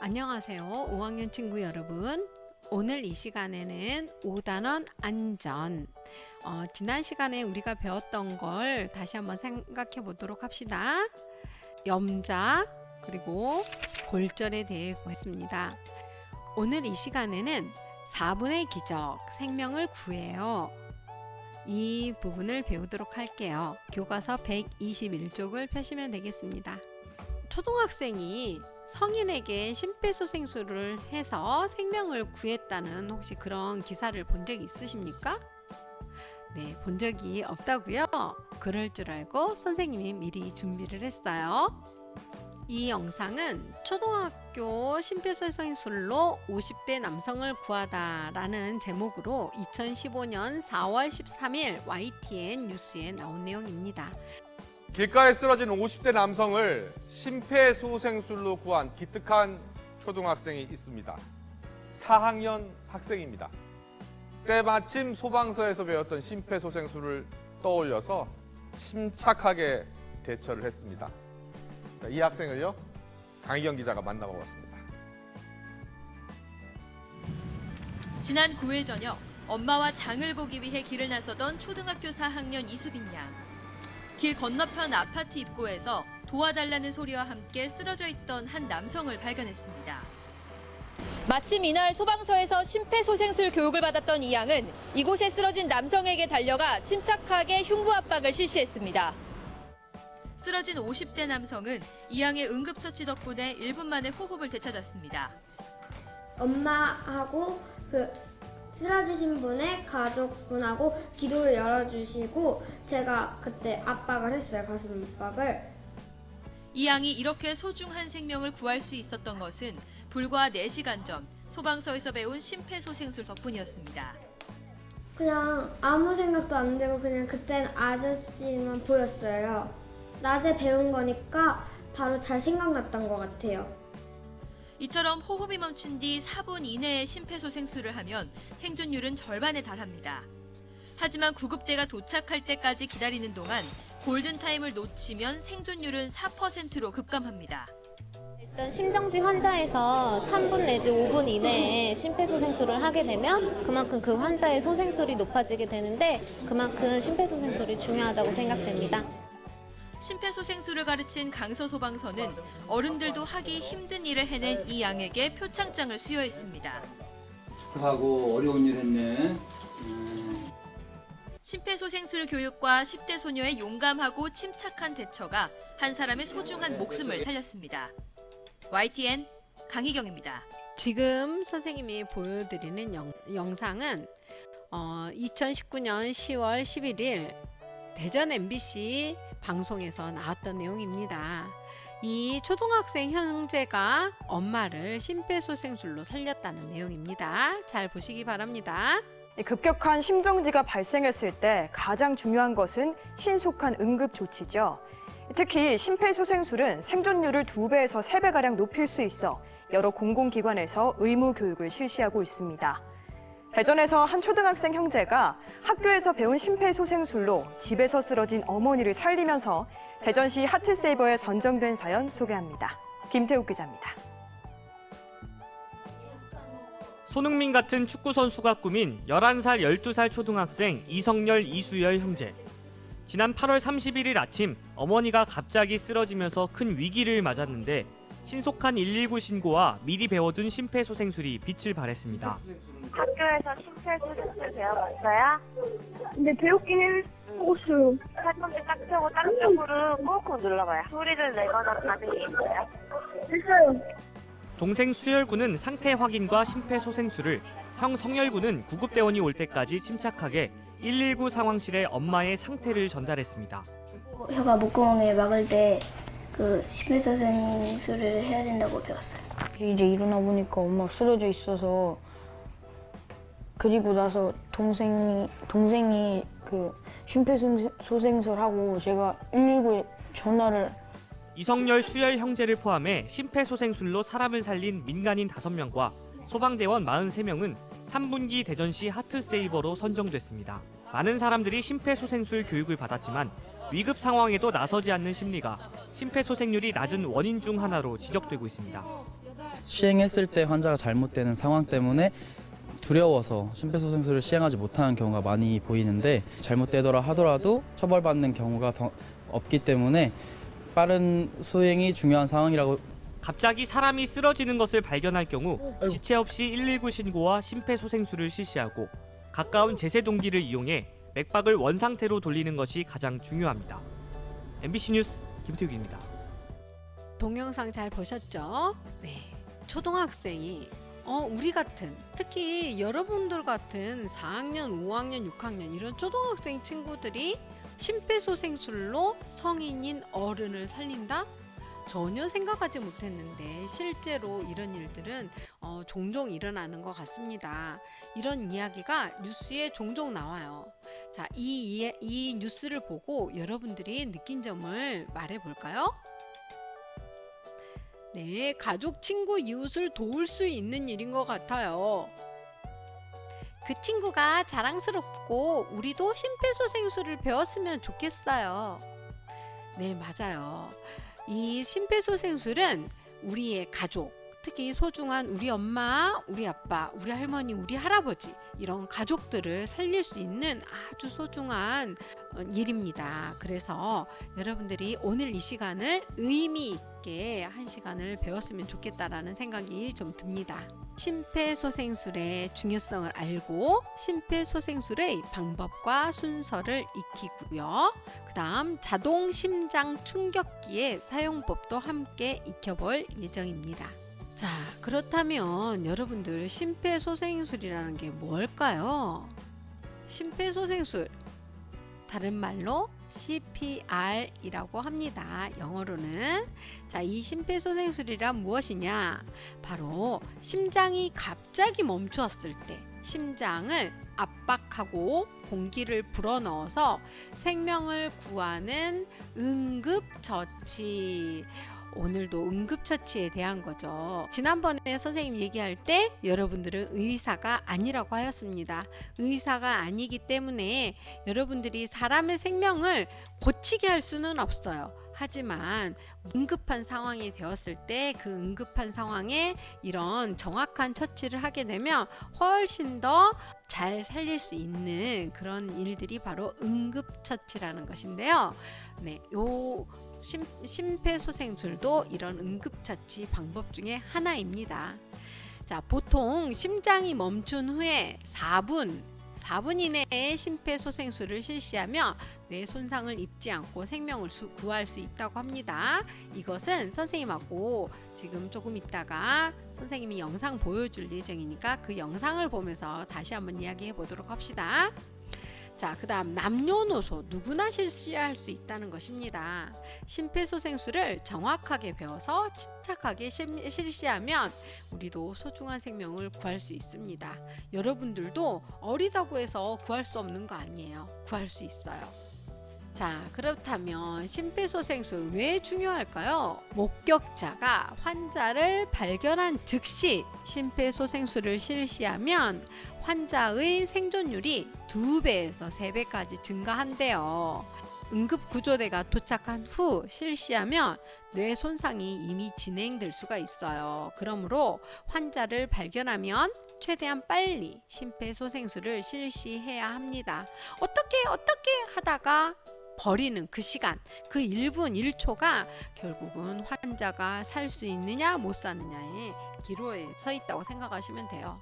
안녕하세요. 5학년 친구 여러분. 오늘 이 시간에는 5단원 안전. 지난 시간에 우리가 배웠던 걸 다시 한번 생각해 보도록 합시다. 염자 그리고 골절에 대해 보겠습니다. 오늘 이 시간에는 4분의 기적, 생명을 구해요. 이 부분을 배우도록 할게요. 교과서 121쪽을 펴시면 되겠습니다. 초등학생이 성인에게 심폐소생술을 해서 생명을 구했다는 혹시 그런 기사를 본 적 있으십니까? 네, 본 적이 없다고요? 그럴 줄 알고 선생님이 미리 준비를 했어요. 이 영상은 초등학교 심폐소생술로 50대 남성을 구하다 라는 제목으로 2015년 4월 13일 YTN 뉴스에 나온 내용입니다. 길가에 쓰러진 50대 남성을 심폐소생술로 구한 기특한 초등학생이 있습니다. 4학년 학생입니다. 때마침 소방서에서 배웠던 심폐소생술을 떠올려서 침착하게 대처를 했습니다. 이 학생을요, 강희경 기자가 만나보았습니다. 지난 9일 저녁 엄마와 장을 보기 위해 길을 나서던 초등학교 4학년 이수빈 양. 길 건너편 아파트 입구에서 도와달라는 소리와 함께 쓰러져 있던 한 남성을 발견했습니다. 마침 이날 소방서에서 심폐소생술 교육을 받았던 이 양은 이곳에 쓰러진 남성에게 달려가 침착하게 흉부 압박을 실시했습니다. 쓰러진 50대 남성은 이 양의 응급처치 덕분에 1분 만에 호흡을 되찾았습니다. 엄마하고 쓰러지신 분의 가족분하고 기도를 열어주시고 제가 그때 압박을 했어요. 가슴 압박을. 이 양이 이렇게 소중한 생명을 구할 수 있었던 것은 불과 4시간 전 소방서에서 배운 심폐소생술 덕분이었습니다. 그냥 아무 생각도 안 들고 그냥 그땐 아저씨만 보였어요. 낮에 배운 거니까 바로 잘 생각났던 것 같아요. 이처럼 호흡이 멈춘 뒤 4분 이내에 심폐소생술을 하면 생존율은 절반에 달합니다. 하지만 구급대가 도착할 때까지 기다리는 동안 골든타임을 놓치면 생존율은 4%로 급감합니다. 일단 심정지 환자에서 3분 내지 5분 이내에 심폐소생술을 하게 되면 그만큼 그 환자의 소생술이 높아지게 되는데 그만큼 심폐소생술이 중요하다고 생각됩니다. 심폐소생술을 가르친 강서 소방서는 어른들도 하기 힘든 일을 해낸 이 양에게 표창장을 수여했습니다. 축하하고 어려운 일 했네. 심폐소생술 교육과 10대 소녀의 용감하고 침착한 대처가 한 사람의 소중한 목숨을 살렸습니다. YTN 강희경입니다. 지금 선생님이 보여드리는 영상은 2019년 10월 11일 대전 MBC 방송에서 나왔던 내용입니다. 이 초등학생 형제가 엄마를 심폐소생술로 살렸다는 내용입니다. 잘 보시기 바랍니다. 급격한 심정지가 발생했을 때 가장 중요한 것은 신속한 응급 조치죠. 특히 심폐소생술은 생존율을 2배에서 3배가량 높일 수 있어 여러 공공기관에서 의무 교육을 실시하고 있습니다. 대전에서 한 초등학생 형제가 학교에서 배운 심폐소생술로 집에서 쓰러진 어머니를 살리면서 대전시 하트세이버에 선정된 사연 소개합니다. 김태욱 기자입니다. 손흥민 같은 축구선수가 꾸민 11살, 12살 초등학생 이성열, 이수열 형제. 지난 8월 31일 아침 어머니가 갑자기 쓰러지면서 큰 위기를 맞았는데 신속한 119 신고와 미리 배워둔 심폐소생술이 빛을 발했습니다. 학교에서 심폐소생술 배워봤어요? 근데 배웠기는 했어요. 팔꿈치 딱 펴고 딴 쪽으로 꾹꾹 눌러봐요. 소리를 내거나 반응이 있어요? 했어요. 동생 수열군은 상태 확인과 심폐소생술을, 형 성열군은 구급대원이 올 때까지 침착하게 119 상황실에 엄마의 상태를 전달했습니다. 혀가 목구멍에 막을 때 심폐소생술을 해야 된다고 배웠어요. 이제 일어나 보니까 엄마 쓰러져 있어서 그리고 나서 동생이 심폐소생술하고 제가 119에 전화를. 이성열, 수열 형제를 포함해 심폐소생술로 사람을 살린 민간인 5명과 소방대원 43명은 3분기 대전시 하트세이버로 선정됐습니다. 많은 사람들이 심폐소생술 교육을 받았지만 위급 상황에도 나서지 않는 심리가 심폐소생률이 낮은 원인 중 하나로 지적되고 있습니다. 시행했을 때 환자가 잘못되는 상황 때문에 두려워서 심폐소생술을 시행하지 못하는 경우가 많이 보이는데, 잘못되더라 하더라도 처벌받는 경우가 더 없기 때문에 빠른 수행이 중요한 상황이라고. 갑자기 사람이 쓰러지는 것을 발견할 경우 지체 없이 119 신고와 심폐소생술을 실시하고 가까운 제세동기를 이용해 맥박을 원상태로 돌리는 것이 가장 중요합니다. MBC 뉴스 김태욱입니다. 동영상 잘 보셨죠? 네, 초등학생이 우리 같은, 특히 여러분들 같은 4학년, 5학년, 6학년 이런 초등학생 친구들이 심폐소생술로 성인인 어른을 살린다? 전혀 생각하지 못했는데 실제로 이런 일들은 종종 일어나는 것 같습니다. 이런 이야기가 뉴스에 종종 나와요. 자, 이 뉴스를 보고 여러분들이 느낀 점을 말해 볼까요? 네, 가족, 친구, 이웃을 도울 수 있는 일인 것 같아요. 그 친구가 자랑스럽고 우리도 심폐소생술을 배웠으면 좋겠어요. 네, 맞아요. 이 심폐소생술은 우리의 가족, 특히 소중한 우리 엄마, 우리 아빠, 우리 할머니, 우리 할아버지 이런 가족들을 살릴 수 있는 아주 소중한 일입니다. 그래서 여러분들이 오늘 이 시간을 의미 있게 한 시간을 배웠으면 좋겠다라는 생각이 좀 듭니다. 심폐소생술의 중요성을 알고 심폐소생술의 방법과 순서를 익히고요. 그 다음 자동 심장 충격기의 사용법도 함께 익혀볼 예정입니다. 자, 그렇다면 여러분들 심폐소생술이라는 게 뭘까요? 심폐소생술, 다른 말로 CPR이라고 합니다. 영어로는. 자, 이 심폐소생술이란 무엇이냐? 바로 심장이 갑자기 멈추었을 때 심장을 압박하고 공기를 불어넣어서 생명을 구하는 응급처치. 오늘도 응급처치에 대한 거죠. 지난번에 선생님 얘기할 때 여러분들은 의사가 아니라고 하였습니다. 의사가 아니기 때문에 여러분들이 사람의 생명을 고치게 할 수는 없어요. 하지만 응급한 상황이 되었을 때 그 응급한 상황에 이런 정확한 처치를 하게 되면 훨씬 더 잘 살릴 수 있는 그런 일들이 바로 응급처치라는 것인데요. 네, 심폐소생술도 이런 응급처치 방법 중에 하나입니다. 자, 보통 심장이 멈춘 후에 4분 이내에 심폐소생술을 실시하면 뇌 손상을 입지 않고 생명을 구할 수 있다고 합니다. 이것은 선생님하고 지금 조금 있다가 선생님이 영상 보여줄 예정이니까 그 영상을 보면서 다시 한번 이야기해 보도록 합시다. 자, 그 다음 남녀노소 누구나 실시할 수 있다는 것입니다. 심폐소생술을 정확하게 배워서 침착하게 실시하면 우리도 소중한 생명을 구할 수 있습니다. 여러분들도 어리다고 해서 구할 수 없는 거 아니에요. 구할 수 있어요. 자, 그렇다면 심폐소생술 왜 중요할까요? 목격자가 환자를 발견한 즉시 심폐소생술을 실시하면 환자의 생존율이 2배에서 3배까지 증가한대요. 응급구조대가 도착한 후 실시하면 뇌 손상이 이미 진행될 수가 있어요. 그러므로 환자를 발견하면 최대한 빨리 심폐소생술을 실시해야 합니다. 어떻게 하다가 버리는 그 시간, 그 1분 1초가 결국은 환자가 살 수 있느냐 못 사느냐의 기로에 서 있다고 생각하시면 돼요.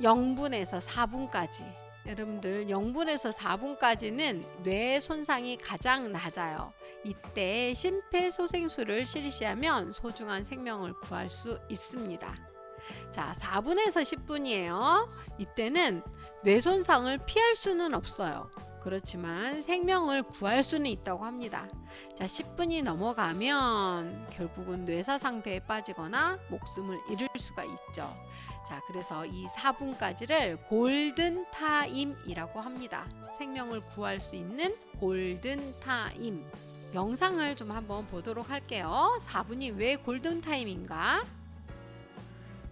0분에서 4분까지, 여러분들 0분에서 4분까지는 뇌 손상이 가장 낮아요. 이때 심폐소생술을 실시하면 소중한 생명을 구할 수 있습니다. 자, 4분에서 10분이에요. 이때는 뇌 손상을 피할 수는 없어요. 그렇지만 생명을 구할 수는 있다고 합니다. 자, 10분이 넘어가면 결국은 뇌사 상태에 빠지거나 목숨을 잃을 수가 있죠. 자, 그래서 이 4분까지를 골든 타임이라고 합니다. 생명을 구할 수 있는 골든 타임. 영상을 좀 한번 보도록 할게요. 4분이 왜 골든 타임인가?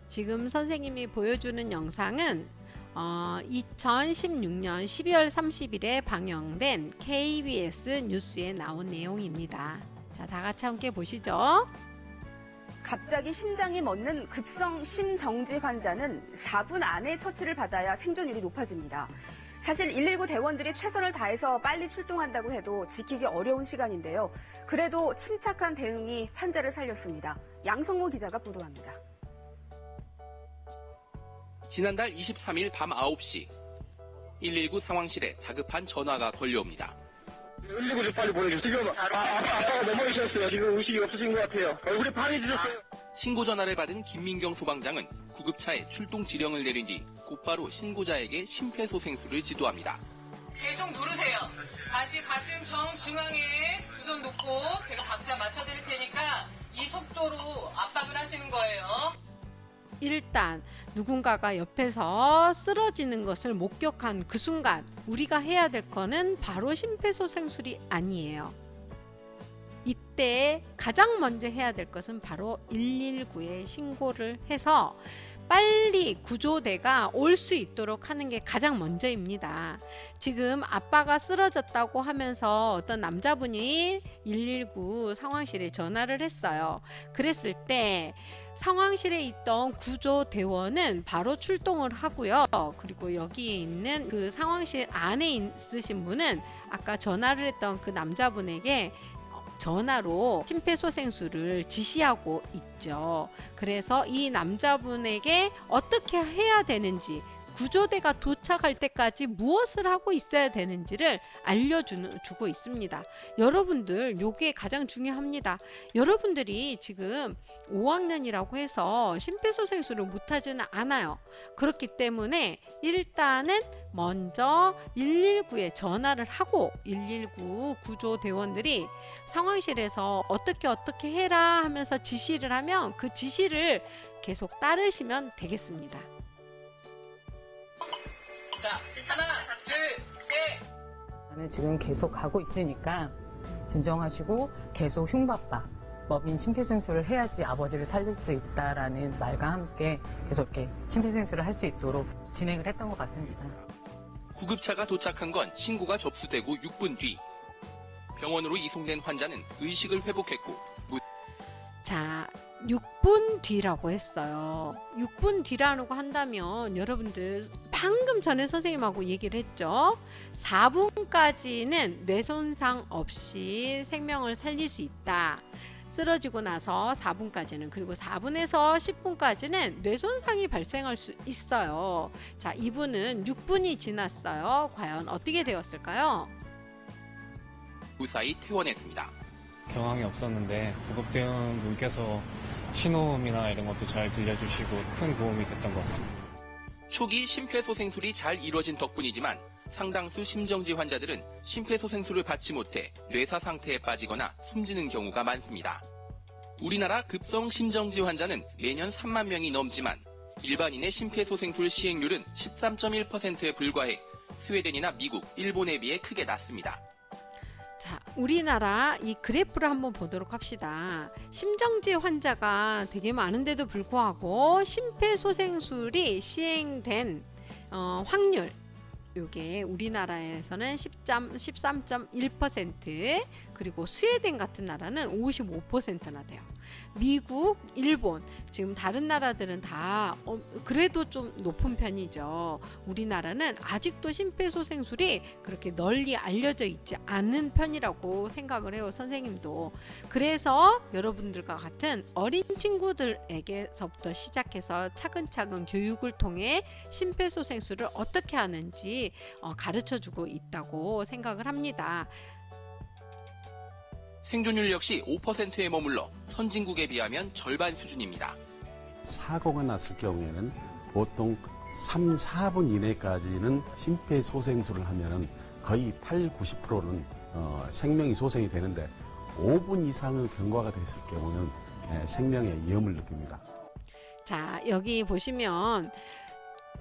지금 선생님이 보여주는 영상은 2016년 12월 30일에 방영된 KBS 뉴스에 나온 내용입니다. 자, 다 같이 함께 보시죠. 갑자기 심장이 멎는 급성 심정지 환자는 4분 안에 처치를 받아야 생존율이 높아집니다. 사실 119 대원들이 최선을 다해서 빨리 출동한다고 해도 지키기 어려운 시간인데요. 그래도 침착한 대응이 환자를 살렸습니다. 양성모 기자가 보도합니다. 지난달 23일 밤 9시 119 상황실에 다급한 전화가 걸려옵니다. 119 좀 빨리 보내주세요. 지금 아빠가 넘어지셨어요. 지금 의식이 없으신 것 같아요. 얼굴이 파래지셨어요. 신고 전화를 받은 김민경 소방장은 구급차에 출동 지령을 내린 뒤 곧바로 신고자에게 심폐소생술을 지도합니다. 계속 누르세요. 다시 가슴 정중앙에 두 손 놓고 제가 박자 맞춰드릴 테니까 이 속도로 압박을 하시는 거예요. 일단 누군가가 옆에서 쓰러지는 것을 목격한 그 순간 우리가 해야 될 거는 바로 심폐소생술이 아니에요. 이때 가장 먼저 해야 될 것은 바로 119에 신고를 해서 빨리 구조대가 올 수 있도록 하는 게 가장 먼저입니다. 지금 아빠가 쓰러졌다고 하면서 어떤 남자분이 119 상황실에 전화를 했어요. 그랬을 때 상황실에 있던 구조대원은 바로 출동을 하고요. 그리고 여기에 있는 그 상황실 안에 있으신 분은 아까 전화를 했던 그 남자분에게 전화로 심폐소생술을 지시하고 있죠. 그래서 이 남자분에게 어떻게 해야 되는지, 구조대가 도착할 때까지 무엇을 하고 있어야 되는지를 알려주고 있습니다. 여러분들, 요게 가장 중요합니다. 여러분들이 지금 5학년이라고 해서 심폐소생술을 못하지는 않아요. 그렇기 때문에 일단은 먼저 119에 전화를 하고 119 구조대원들이 상황실에서 어떻게 해라 하면서 지시를 하면 그 지시를 계속 따르시면 되겠습니다. 자, 하나, 둘, 셋. 나는 지금 계속 가고 있으니까 진정하시고 계속 흉바빠 법인 심폐소생술을 해야지 아버지를 살릴 수 있다라는 말과 함께 계속 이렇게 심폐소생술을 할 수 있도록 진행을 했던 것 같습니다. 구급차가 도착한 건 신고가 접수되고 6분 뒤 병원으로 이송된 환자는 의식을 회복했고 자, 6분 뒤라고 했어요. 6분 뒤라고 한다면 여러분들 방금 전에 선생님하고 얘기를 했죠. 4분까지는 뇌손상 없이 생명을 살릴 수 있다. 쓰러지고 나서 4분까지는, 그리고 4분에서 10분까지는 뇌손상이 발생할 수 있어요. 자, 이분은 6분이 지났어요. 과연 어떻게 되었을까요? 무사히 퇴원했습니다. 경황이 없었는데 구급대원분께서 신호음이나 이런 것도 잘 들려주시고 큰 도움이 됐던 것 같습니다. 초기 심폐소생술이 잘 이루어진 덕분이지만 상당수 심정지 환자들은 심폐소생술을 받지 못해 뇌사 상태에 빠지거나 숨지는 경우가 많습니다. 우리나라 급성 심정지 환자는 매년 3만 명이 넘지만 일반인의 심폐소생술 시행률은 13.1%에 불과해 스웨덴이나 미국, 일본에 비해 크게 낮습니다. 자, 우리나라 이 그래프를 한번 보도록 합시다. 심정지 환자가 되게 많은데도 불구하고 심폐소생술이 시행된 확률, 요게 우리나라에서는 13.1%, 그리고 스웨덴 같은 나라는 55%나 돼요. 미국, 일본, 지금 다른 나라들은 다 그래도 좀 높은 편이죠. 우리나라는 아직도 심폐소생술이 그렇게 널리 알려져 있지 않은 편이라고 생각을 해요, 선생님도. 그래서 여러분들과 같은 어린 친구들에게서부터 시작해서 차근차근 교육을 통해 심폐소생술을 어떻게 하는지 가르쳐주고 있다고 생각을 합니다. 생존율 역시 5%에 머물러 선진국에 비하면 절반 수준입니다. 사고가 났을 경우에는 보통 3, 4분 이내까지는 심폐소생술을 하면 거의 8, 90%는 생명이 소생이 되는데 5분 이상의 경과가 됐을 경우는 생명의 위험을 느낍니다. 자, 여기 보시면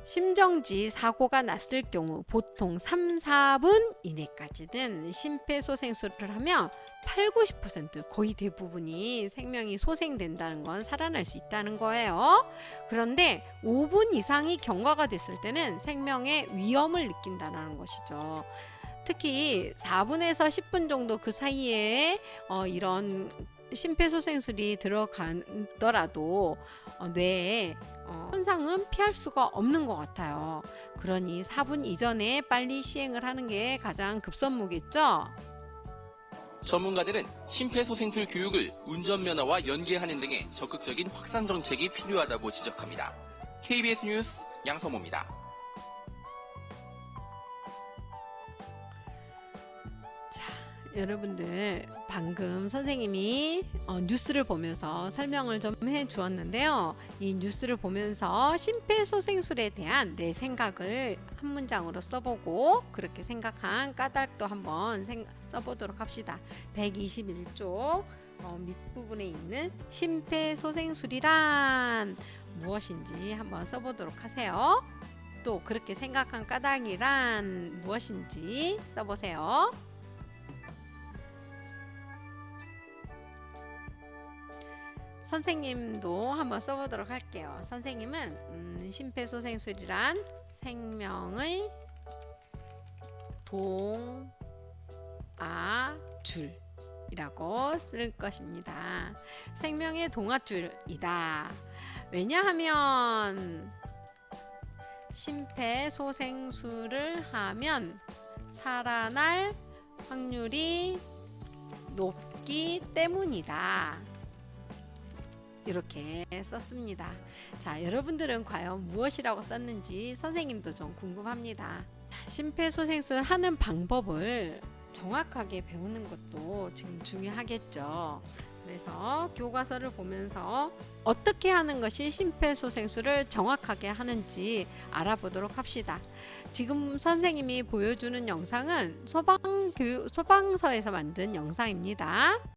심정지 사고가 났을 경우 보통 3, 4분 이내까지는 심폐소생술을 하면 8, 90% 거의 대부분이 생명이 소생된다는 건 살아날 수 있다는 거예요. 그런데 5분 이상이 경과가 됐을 때는 생명의 위험을 느낀다는 것이죠. 특히 4분에서 10분 정도 그 사이에 이런 심폐소생술이 들어가더라도 뇌에 손상은 피할 수가 없는 것 같아요. 그러니 4분 이전에 빨리 시행을 하는 게 가장 급선무겠죠? 전문가들은 심폐소생술 교육을 운전면허와 연계하는 등의 적극적인 확산 정책이 필요하다고 지적합니다. KBS 뉴스 양성모입니다. 여러분들 방금 선생님이 뉴스를 보면서 설명을 좀 해주었는데요. 이 뉴스를 보면서 심폐소생술에 대한 내 생각을 한 문장으로 써보고 그렇게 생각한 까닭도 한번 써보도록 합시다. 121쪽 밑부분에 있는 심폐소생술이란 무엇인지 한번 써보도록 하세요. 또 그렇게 생각한 까닭이란 무엇인지 써보세요. 선생님도 한번 써보도록 할게요. 선생님은 심폐소생술이란 생명의 동아줄이라고 쓸 것입니다. 생명의 동아줄이다. 왜냐하면 심폐소생술을 하면 살아날 확률이 높기 때문이다. 이렇게 썼습니다. 자, 여러분들은 과연 무엇이라고 썼는지 선생님도 좀 궁금합니다. 심폐소생술 하는 방법을 정확하게 배우는 것도 지금 중요하겠죠. 그래서 교과서를 보면서 어떻게 하는 것이 심폐소생술을 정확하게 하는지 알아보도록 합시다. 지금 선생님이 보여주는 영상은 소방서에서 만든 영상입니다.